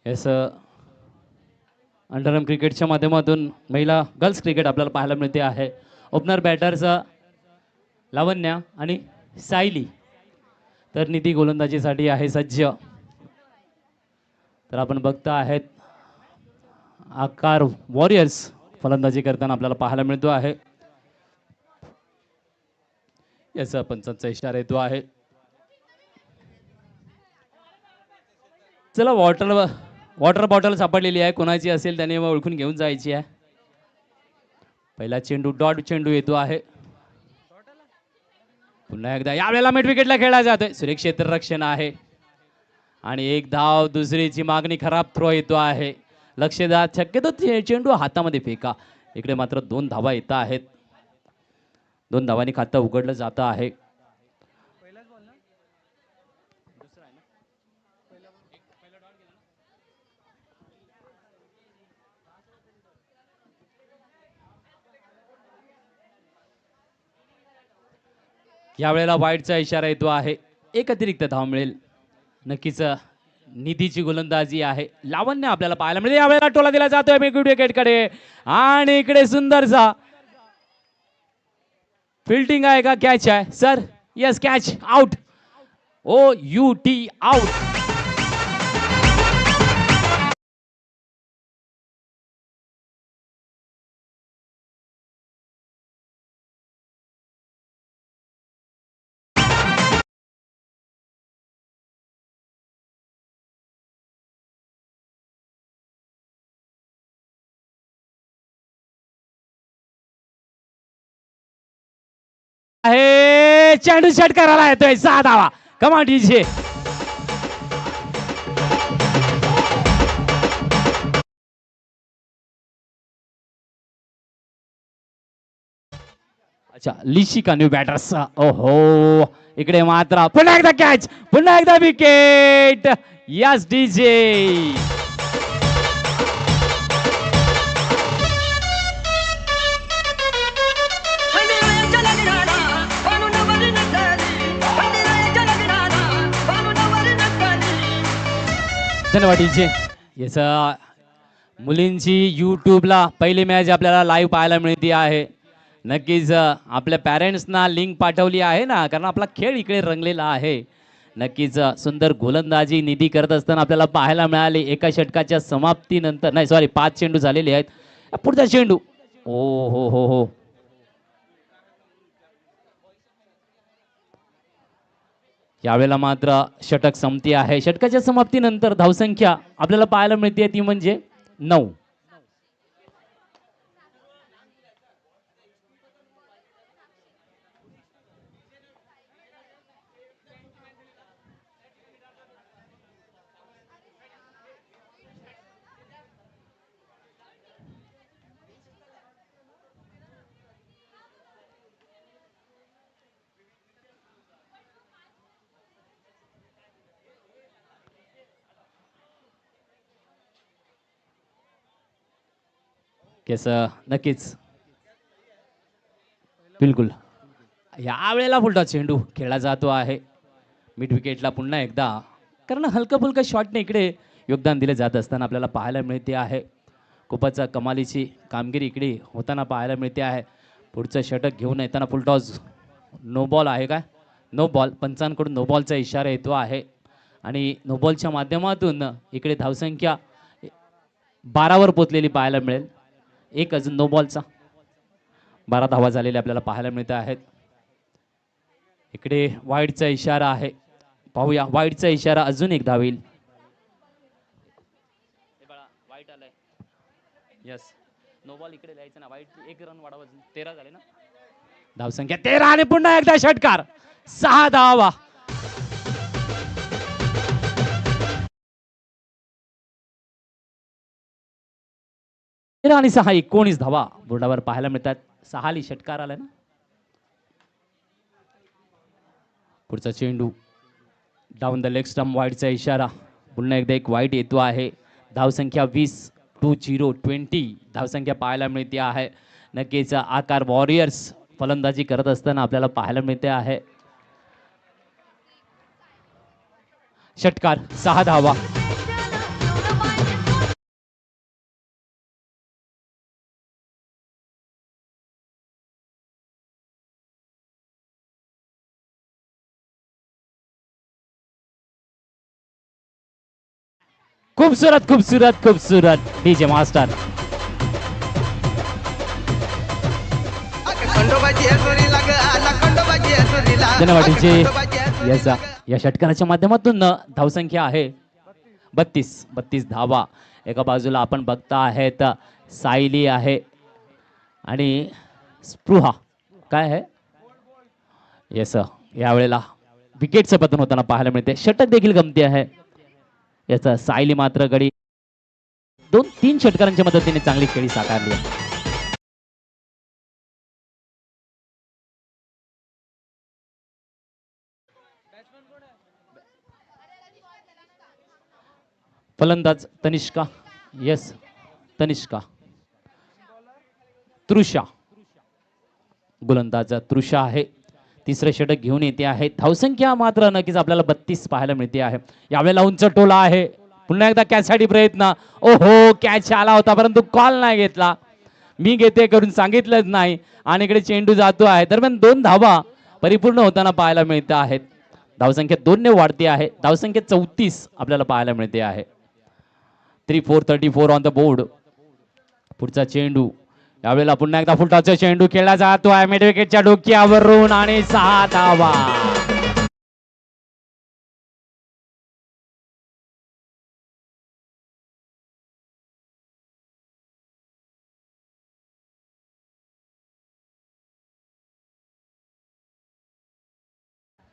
Yes underarm क्रिकेटच्या माध्यमातून महिला गर्ल्स क्रिकेट आपल्याला पाहायला मिळते आहे. ओपनर बॅटर्स लावण्या आणि सायली, तर निधी गोलंदाजीसाठी आहे सज्ज. तर आपण बघता आहेत आकार वॉरियर्स फलंदाजी करताना आपल्याला पाहायला मिळतो आहे. याचा पंचांचा इशारा येतो आहे. चला वॉटर बॉटल सापडलेली आहे, कोणाची असेल त्याने ओळखून घेऊन जायची आहे. पहिला चेंडू डॉट चेंडू येतो आहे. पुन्हा एकदा यावेळेला मिड विकेटला खेळला जातोय. सुरेख क्षेत्ररक्षण आहे आणि एक धाव, दुसरीची मागणी, खराब थ्रो येतो आहे. लक्ष द्या, शक्यतो चेंडू हातामध्ये फेका. इकडे मात्र 2 धावा येत आहेत. 2 धावांनी खातं उघडलं जातं आहे. यावेळेला वाईडचा इशारा येतो आहे. एक अतिरिक्त धाव मिळेल. नक्कीच निधीची गोलंदाजी आहे. लावण्य आपल्याला पाहायला मिळते. यावेळेला टोला दिला जातोय मिड विकेटकडे आणि इकडे सुंदरसा फील्डिंग आहे का कॅच आहे sir? Yes, catch, out. OUT, out. आहे चेंडू षटकाराला येतोय. 6 धावा. कमाल डीजे. अच्छा, लिशिका न्यू बॅटर्स. ओहो, इकडे मात्र पुन्हा एकदा कॅच, पुन्हा एकदा विकेट. Yes DJ. धन्यवाद डीजे. याचा मुलींची यूट्यूबला पहिली मॅच आपल्याला लाईव्ह पाहायला मिळते आहे. नक्कीच आपल्या पॅरेंट्सना लिंक पाठवली आहे ना, कारण आपला खेळ इकडे रंगलेला आहे. नक्कीच सुंदर गोलंदाजी निधी करत असताना आपल्याला पाहायला मिळाले. एका षटकाच्या समाप्तीनंतर, नाही सॉरी, 5 चेंडू झालेले आहेत. पुढचा चेंडू, ओ हो हो हो, यावेळेला मात्र षटक संपती आहे. षटकाच्या समाप्तीनंतर धावसंख्या आपल्याला पाहायला मिळते ती म्हणजे 9. नक्कीच, बिलकुल. यावेळेला फुलटा चेंडू खेळला जातो आहे मिड विकेटला पुन्हा एकदा, कारण हलका फुलका शॉटने इकडे योगदान दिले जात असताना आपल्याला पाहायला मिळते आहे. खूपच कमालीची कामगिरी इकडे होताना पाहायला मिळते आहे. पुढचं षटक घेऊन येताना फुलटॉस, नो बॉल आहे काय? No ball. पंचांकडून नो बॉलचा इशारा येतो आहे आणि नो बॉलच्या माध्यमातून इकडे धावसंख्या 12वर पोचलेली पाहायला मिळेल. एक अजून नो बॉलचा 12 धावा झालेल्या आपल्याला पाहायला मिळत आहेत. इकडे वाईडचा इशारा आहे, पाहूया. वाईडचा इशारा, अजून एक धाव येईल. वाईट आलाय. यस, नो बॉल इकडे लिहायचं ना. वाईट 1 रन वाढवा. 13 झाले ना धावसंख्या. 13 आणि पुन्हा एकदा षटकार. 6 धावा. आणि 6, 19 धावा बोर्डावर पाहायला मिळतात. 6 षटकार आलाय ना. पुढचा चेंडू डाऊन द लेग स्टंप, वाईडचा इशारा. पुन्हा एकदा एक वाईट येतो आहे. धावसंख्या 20, 20 धावसंख्या पाहायला मिळते आहे. नक्कीच आकार वॉरियर्स फलंदाजी करत असताना आपल्याला पाहायला मिळते आहे. षटकार, 6 धावा. खूबसूरत खूबसूरत खूबसूरत डीजे मास्टर धन्यवाद या षटकाराच्या माध्यमातून धावसंख्या आहे 32 धावा. एका बाजूला आपण बघता आहेत सायली आहे आणि स्पृहा काय आहे येस यावेळेला विकेटचं पतन होताना पाहायला मिळते. षटक देखील गमती आहे याचा सायली मात्र गडी 2-3 षटकारांच्या मदतीने चांगली खेळी साकारली आहे. फलंदाज तनिष्का येस तनिष्का तृषा गोलंदाज तृषा आहे. तिसरे षटक घेऊन येते आहे. धावसंख्या मात्र नक्कीच आपल्याला 32 पाहायला मिळते आहे. यावेळेला उंच टोला आहे. पुन्हा एकदा कॅचसाठी प्रयत्न. ओहो कॅच आला होता परंतु कॉल नाही घेतला. मी घेते करून सांगितलंच नाही आणि इकडे चेंडू जातो आहे. दरम्यान 2 धावा परिपूर्ण होताना पाहायला मिळत आहेत. धावसंख्या 2 ने वाढते आहे. धावसंख्या 34 आपल्याला पाहायला मिळते आहे. 3-4-34 ऑन द बोर्ड. पुढचा चेंडू यावेळेला पुन्हा एकदा फुलटॉसचा चेंडू खेळला जातो आहे मिड विकेटच्या डोक्यावरून आणि 6 धावा.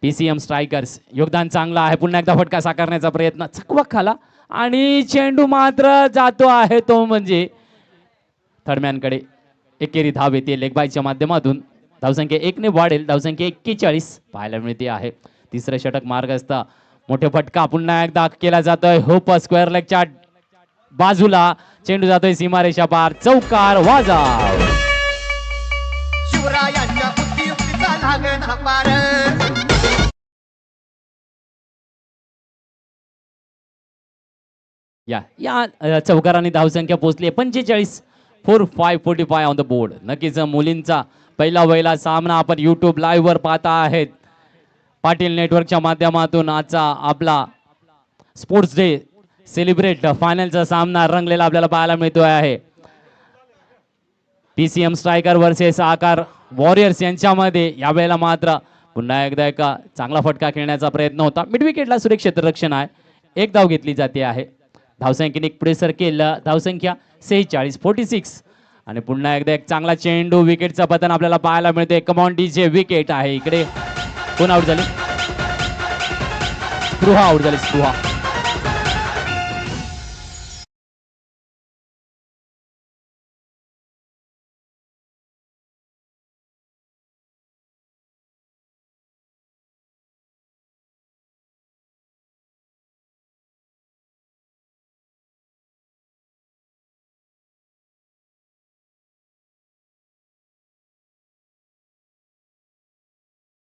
पीसीएम स्ट्रायकर्स योगदान चांगलं आहे. पुन्हा एकदा फटका साकारण्याचा प्रयत्न चकवक खाला आणि चेंडू मात्र जातो आहे तो म्हणजे थर्डमॅनकडे. एकेरी धाव येते लेगबायच्या माध्यमातून. धावसंख्या 1 ने वाढेल. धावसंख्या 41 पाहायला मिळते आहे. तिसरे षटक मार्ग असता मोठे फटका पुन्हा एकदा केला जातोय होप स्क्वेअर लेगच्या बाजूला. चेंडू जातोय सीमारेषा पार. चौकार वाजाव. शिवरायांच्या बुद्धियुक्तीचा लागण हा पार. या चौकारांनी धावसंख्या पोहोचली 45. 4-5-45 ऑन द बोर्ड. नक्कीच मुलींचा पहिला सामना आपण YouTube लाईव्ह वर पाहता आहेत. पाटील नेटवर्कच्या माध्यमातून आजचा आपला स्पोर्ट्स डे सेलिब्रेट फायनलचा सामना रंगलेला आपल्याला पाहायला मिळतो आहे. पीसीएम स्ट्रायकर वर्सेस आकार वॉरियर्स यांच्यामध्ये यावेळेला मात्र पुन्हा एकदा एक चांगला फटका खेळण्याचा प्रयत्न होता. मिड विकेटला सुरक्षित रक्षण आहे. एक धाव घेतली जाते आहे. धावसंख्येने पुढे सरकेल. धावसंख्या 46 आणि पुन्हा एकदा एक चांगला चेंडू विकेटचा पतन आपल्याला पाहायला मिळते. कमॉन डीजे विकेट आहे. इकडे कोण आउट झाले? स्पृहा आउट झाली. स्पृहा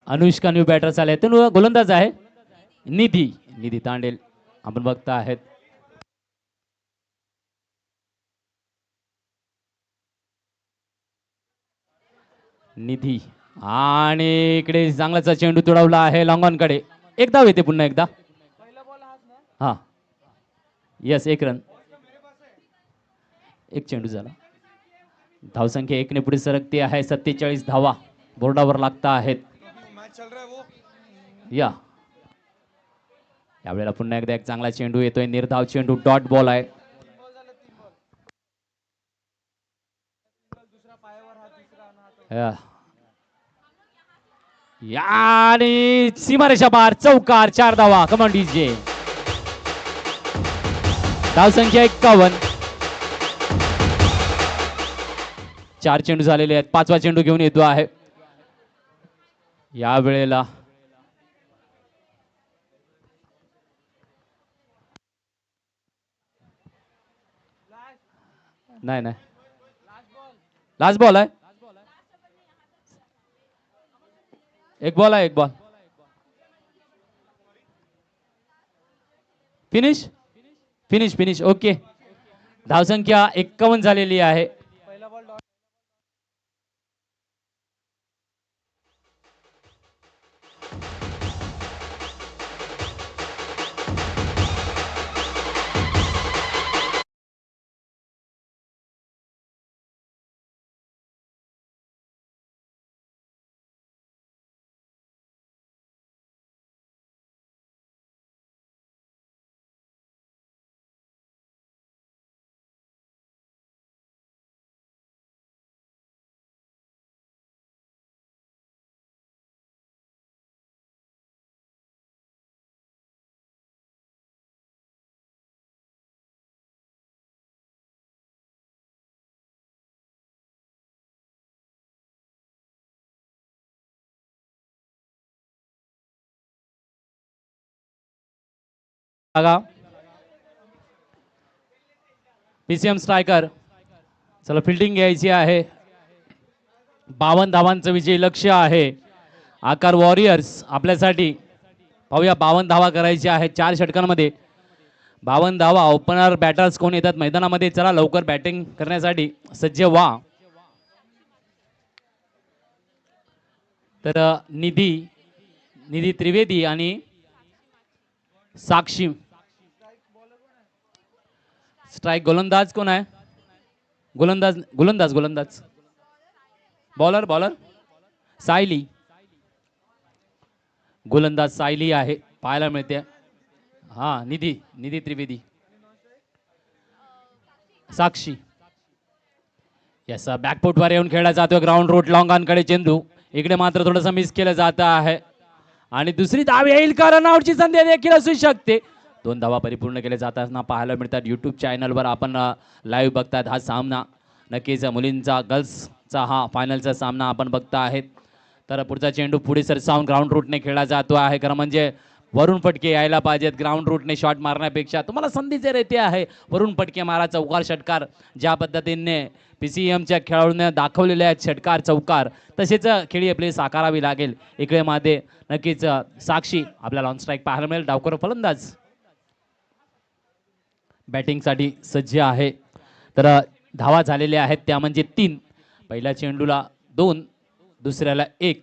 अनुष्का न्यू बॅटर्स आले. तर गोलंदाज आहे निधी तांडेल आपण बघता आहेत. निधी आणि इकडे चांगलाचा चेंडू तुडवला आहे लॉंग ऑन कडे. एक धाव येते पुन्हा एकदा. हा यस 1 रन. एक चेंडू झाला. धावसंख्या 1 ने पुढे सरकते आहे. 47 धावा बोर्डावर लागता आहेत. यावेळेला पुन्हा एकदा एक चांगला चेंडू येतोय. निर्धाव चेंडू डॉट बॉल आहे. आणि सीमारेषा पार. चौकार. 4 धावा. Come on DJ. धावसंख्या 51. 4 चेंडू झालेले आहेत. 5वा चेंडू घेऊन येतो आहे या वेळेला. नाही लास्ट बॉल आहे. एक बॉल आहे. एक बॉल. Finish okay. धावसंख्या 51 झालेली आहे. लागा पीसीएम स्ट्रायकर. चला फिल्डिंग घ्यायची आहे. 52 धावांचं विजयी लक्ष्य आहे आकार वॉरियर्स आपल्यासाठी. पाहूया 52 धावा करायची आहे 4 षटकांमध्ये. 52 धावा. ओपनर बॅटर्स कोण येतात मैदानामध्ये. चला लवकर बॅटिंग करण्यासाठी सज्ज व्हा. तर निधी त्रिवेदी आणि साक्षी. स्ट्राइक गोलंदाज कोण आहे. गोलंदाज बॉलर सायली. गोलंदाज सायली आहे पाहायला मिळते. हा निधी त्रिवेदी साक्षी. यस बॅकफुटवर येऊन खेळला जातोय. ग्राउंड रूट लॉंगांकडे चेंडू. इकडे मात्र थोडंसं मिस केलं जात आहे आणि दुसरी धाव येईल का. रनआउटची संधी देखील असू शकते. 2 धावा परिपूर्ण केले जाताना पाहायला मिळतात. यूट्यूब चॅनलवर आपण लाईव्ह बघतात हा सामना. नक्कीच मुलींचा गर्ल्सचा हा फायनलचा सामना आपण बघता आहेत. तर पुढचा चेंडू पुढे सरसावून ग्राउंड रूटने खेळला जातो आहे. खरं म्हणजे वरून फटके यायला पाहिजेत. ग्राउंड रूटने शॉट मारण्यापेक्षा तुम्हाला संधी जर येते आहे वरून फटके मारा. चौकार षटकार ज्या पद्धतीने पीसीएमच्या खेळाडूंनी दाखवलेले आहेत षटकार चौकार तसेच खेळी आपली साकारावी लागेल. इकडे मध्ये नक्कीच साक्षी आपल्याला ऑन स्ट्राईक पाहायला मिळेल. डावकर फलंदाज बॅटिंगसाठी सज्ज आहे. तर धावा झालेल्या आहेत त्या म्हणजे 3. पहिल्या चेंडूला 2 दुसऱ्याला 1.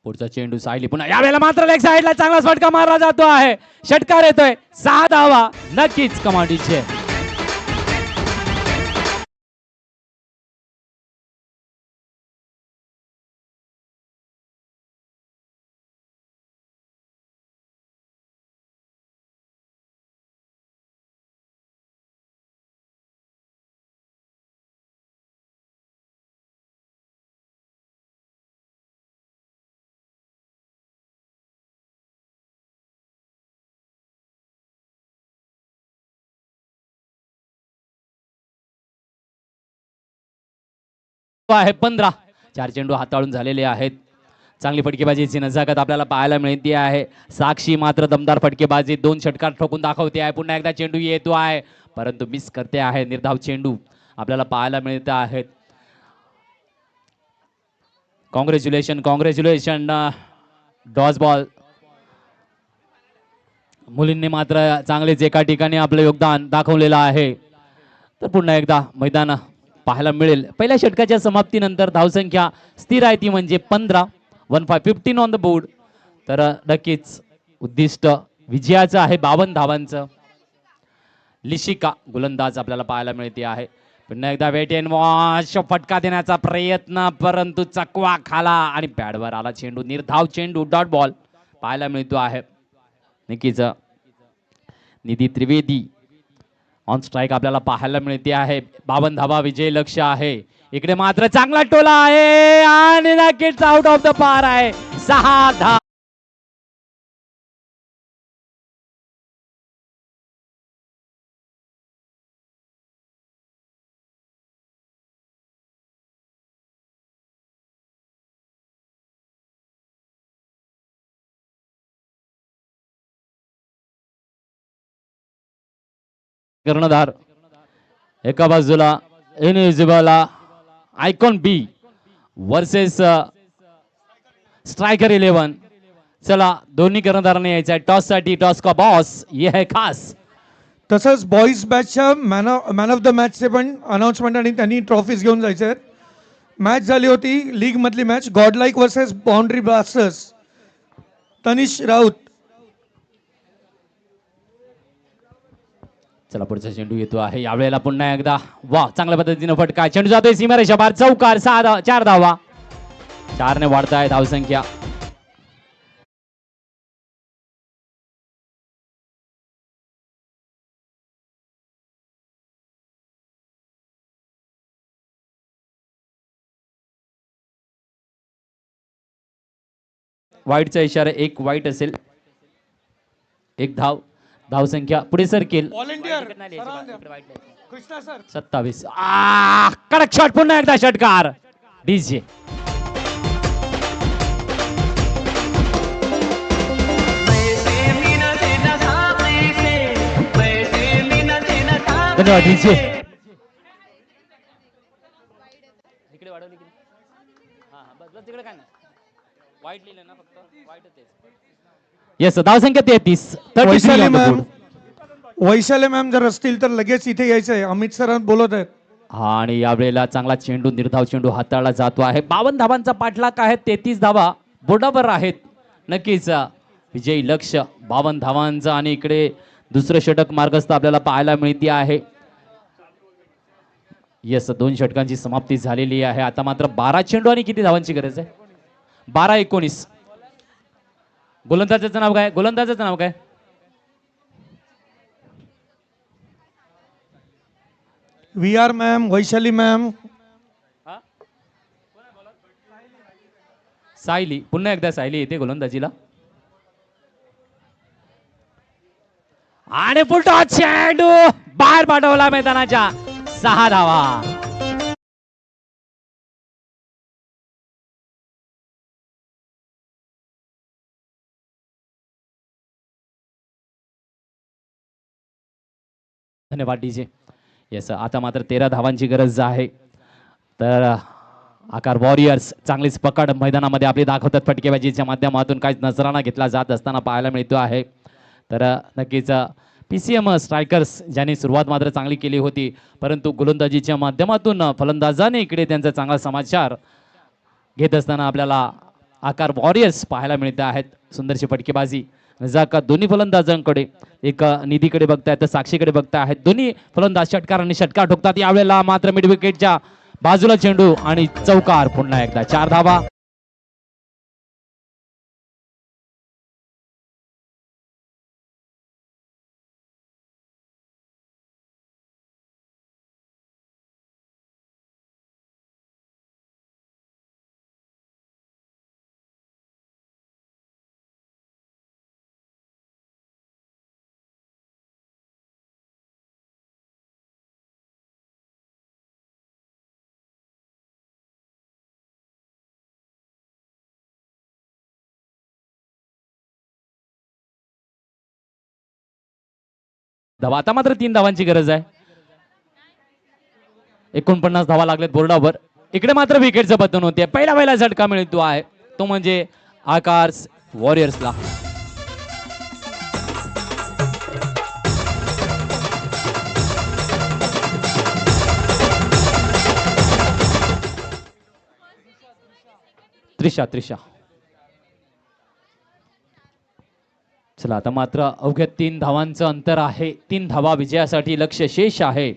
पुढचा चेंडू सायली पुन्हा यावेळेला मात्र लेग साइडला चांगला फटका मारला जातो आहे. षटकार येतोय. 6 धावा नक्कीच कमांडीचे. आहे 15. 4 चेंडू हाताळून झालेले आहेत. चांगली फटकेबाजीची नजाकत आपल्याला पाहायला मिळते आहे. साक्षी मात्र दमदार फटकेबाजी 2 षटकार ठोकून दाखवते आहे. पुन्हा एकदा चेंडू येतो आहे परंतु मिस करते आहे. निर्धाव चेंडू आपल्याला पाहायला मिळत आहेत. कॉंग्रॅच्युलेशन डॉस बॉल. मुलींनी मात्र चांगलेच एका ठिकाणी आपलं योगदान दाखवलेलं आहे. तर पुन्हा एकदा मैदान पाहायला मिळेल. पहिल्या षटकाच्या समाप्तीनंतर धावसंख्या स्थिर आहे ती म्हणजे 15. 15 ऑन द बोर्ड. तर नक्कीच उद्दिष्ट विजयाचं आहे 52 धावांचं. लिशिका गोलंदाज आपल्याला पाहायला मिळते आहे. पुन्हा एकदा वेट एंड वॉच फटका देण्याचा प्रयत्न परंतु चकवा खाला आणि पॅडवर आला चेंडू. निर्धाव चेंडू डॉट बॉल पाहायला मिळतो आहे. नक्कीच निधी त्रिवेदी ऑन स्ट्राइक आपल्याला पाहायला मिळते आहे. 52 धावा विजय लक्ष्य आहे. इकडे मात्र चांगला टोला आहे आणि नक्कीच आउट ऑफ द पार आहे. 6 धावा. कर्णधार एका बाजूला इनविजिबल आयकॉन बी वर्सेस स्ट्रायकर 11. चला दोन्ही कर्णधारांनी यायचं आहे टॉस साठी. टॉस का बॉस ये है खास. तसंच बॉईज बॅचच्या मॅन ऑफ द मॅचचे पण अनाउन्समेंट आणि त्यांनी ट्रॉफीज घेऊन जायचे आहेत. मॅच झाली होती लीग मधली match godlike versus boundary blasters. Tanish Raut. चला पुढचा चेंडू येतो आहे. यावेळेला पुन्हा एकदा वा चांगल्या पद्धतीने फटका. चेंडू जातोय सीमारेषा बाहेर. चौकार. 4 धावा. 4 ने वाढताय धावसंख्या. वाईटचा इशारा. 1 वाईट असेल. 1 धाव. धावसंख्या पुढे सरकेल. 27. कडक शॉट. पुन्हा एकदा षटकार. डीजे धन्यवाद डीजे. इकडे वाढवली की बस तिकडे काय नाही वाईट लिहिलं ना फक्त वाईटच. येस धावसंख्या 33. वैशाली मॅम वैशाली मॅम जर असतील तर लगेच इथे यायचं आहे. अमित सर बोलत आहेत. हा आणि यावेळेला चांगला चेंडू निर्धाव चेंडू हाताळला जातो आहे. 52 धावांचा पाठलाग आहे. 33 धावा बोर्डावर आहेत. नक्कीच विजयी लक्ष 52 धावांचा आणि इकडे दुसरं षटक मार्गस्थ आपल्याला पाहायला मिळते आहे. येस 2 षटकांची समाप्ती झालेली आहे. आता मात्र 12 चेंडू आणि किती धावांची गरज आहे? 12-19. गोलंदाजाचं नाव काय? गोलंदाजाचं नाव काय? VR ma'am, Vaishali ma'am, Sayali. पुन्हा एकदा सायली येते गोलंदाजीला आणि फुलटॉस चेंडू बाहेर पाठवला मैदानाच्या. 6 धावा. धन्यवाद डीजे. येस आता मात्र 13 धावांची गरज आहे. तर आकार वॉरियर्स चांगलीच पकड मैदानामध्ये आपली दाखवतात. फटकेबाजीच्या माध्यमातून काहीच नजराणा घेतला जात असताना पाहायला मिळतो आहे. तर नक्कीच PCM स्ट्रायकर्स ज्यांनी सुरुवात मात्र चांगली केली होती, परंतु गोलंदाजीच्या माध्यमातून फलंदाजाने इकडे त्यांचा चांगला समाचार घेत असताना आपल्याला आकार वॉरियर्स पाहायला मिळत आहेत. सुंदरशी फटकेबाजी नजाका दोन्ही फलंदाजांकडे, एक निधीकडे बघतायत तर साक्षीकडे बघतायत. दोन्ही फलंदाज षटकार आणि षटकार ठोकतात. यावेळेला मात्र मिड विकेटच्या बाजूला चेंडू आणि चौकार. पुन्हा एकदा 4 धावा. धावा आता मात्र 3 धावांची गरज आहे. 49 धावा लागलेत बोर्डावर. इकडे मात्र विकेटचं पतन होते. पहिला झटका मिळतो आहे तो म्हणजे आकार्स वॉरियर्सला. त्रिशा. चला आता मात्र अवघ्या 3 धावांचं अंतर आहे. 3 धावा विजयासाठी लक्ष्य शेष आहे.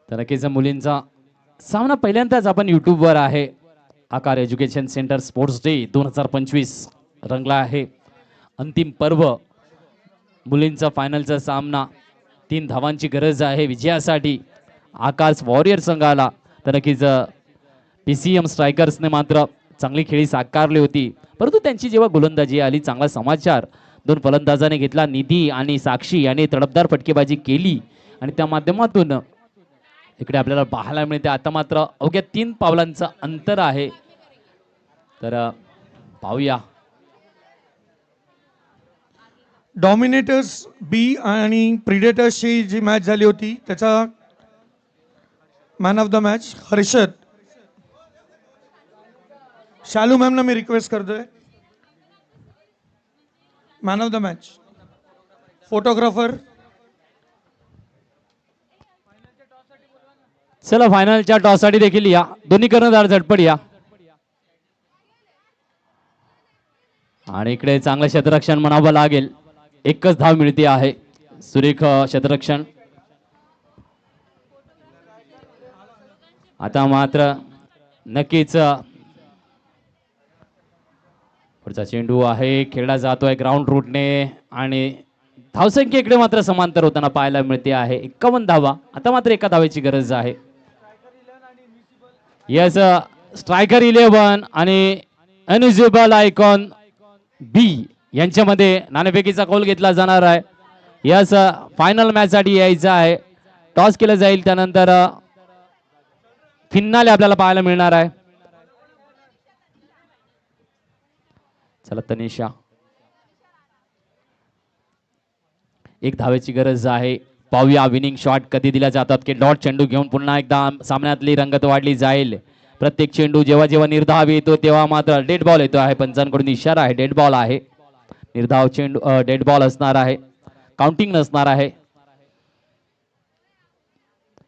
तर नक्कीच मुलींचा सामना पहिल्यांदाच आपण युट्यूबवर आहे. आकार एज्युकेशन सेंटर स्पोर्ट्स डे 2025 रंगला आहे. अंतिम पर्व मुलींचा फायनलचा सामना. 3 धावांची गरज आहे विजयासाठी आकाश वॉरियर संघाला. तर नक्कीच PCM स्ट्रायकर्सने मात्र चांगली खेळी साकारली होती, परंतु त्यांची जेव्हा गोलंदाजी आली चांगला समाचार 2 फलंदाजाने घेतला. निधी आणि साक्षी यांनी तडफदार फटकेबाजी केली आणि त्या माध्यमातून इकडे आपल्याला पाहायला मिळते आता मात्र अवघ्या 3 पावलांचं अंतर आहे. तर पाहूया. डॉमिनेटर्स B आणि प्रिडेटर्सची जी मॅच झाली होती त्याचा man of the match Harshad. शालू मॅमना मी रिक्वेस्ट करतोय. Man of the match photographer. चला फायनलच्या टॉससाठी देखील या. दोन्ही कर्णधार झटपट या. आणि इकडे चांगलं क्षेत्ररक्षण म्हणावं लागेल. एकच धाव मिळते आहे. सुरेख क्षेत्ररक्षण. आता मात्र नक्कीच पुढचा चेंडू आहे खेळला जातोय ग्राउंड रूटने आणि धावसंख्येकडे मात्र समांतर होताना पाहायला मिळते आहे. 51 धावा. आता मात्र 1 धावेची गरज आहे. यस स्ट्रायकर 11 आणि अनयुजेबल आयकॉन B यांच्यामध्ये नाणेफेकीचा कौल घेतला जाणार आहे. यस फायनल मॅच साठी यायचं आहे. टॉस केलं जाईल, त्यानंतर फिनाले आपल्याला पाहायला मिळणार आहे. चला तनिषा, एक धावेची गरज आहे. पाहूया विनिंग शॉट कधी दिला जातात की डॉट चेंडू घेऊन पुन्हा एकदा सामन्यातली रंगत वाढली जाईल. प्रत्येक चेंडू जेव्हा जेव्हा निर्धाव येतो तेव्हा मात्र डेड बॉल येतो आहे. पंचांकडून इशारा आहे, डेड बॉल आहे. निर्धाव चेंडू डेड बॉल असणार आहे, काउंटिंग नसणार आहे.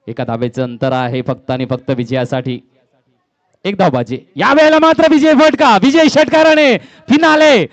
एका धावेचं अंतर आहे फक्त आणि फक्त विजयासाठी. एक धाव बाजी, यावेळेला मात्र विजय फटका, विजय षटकाराने फिनाले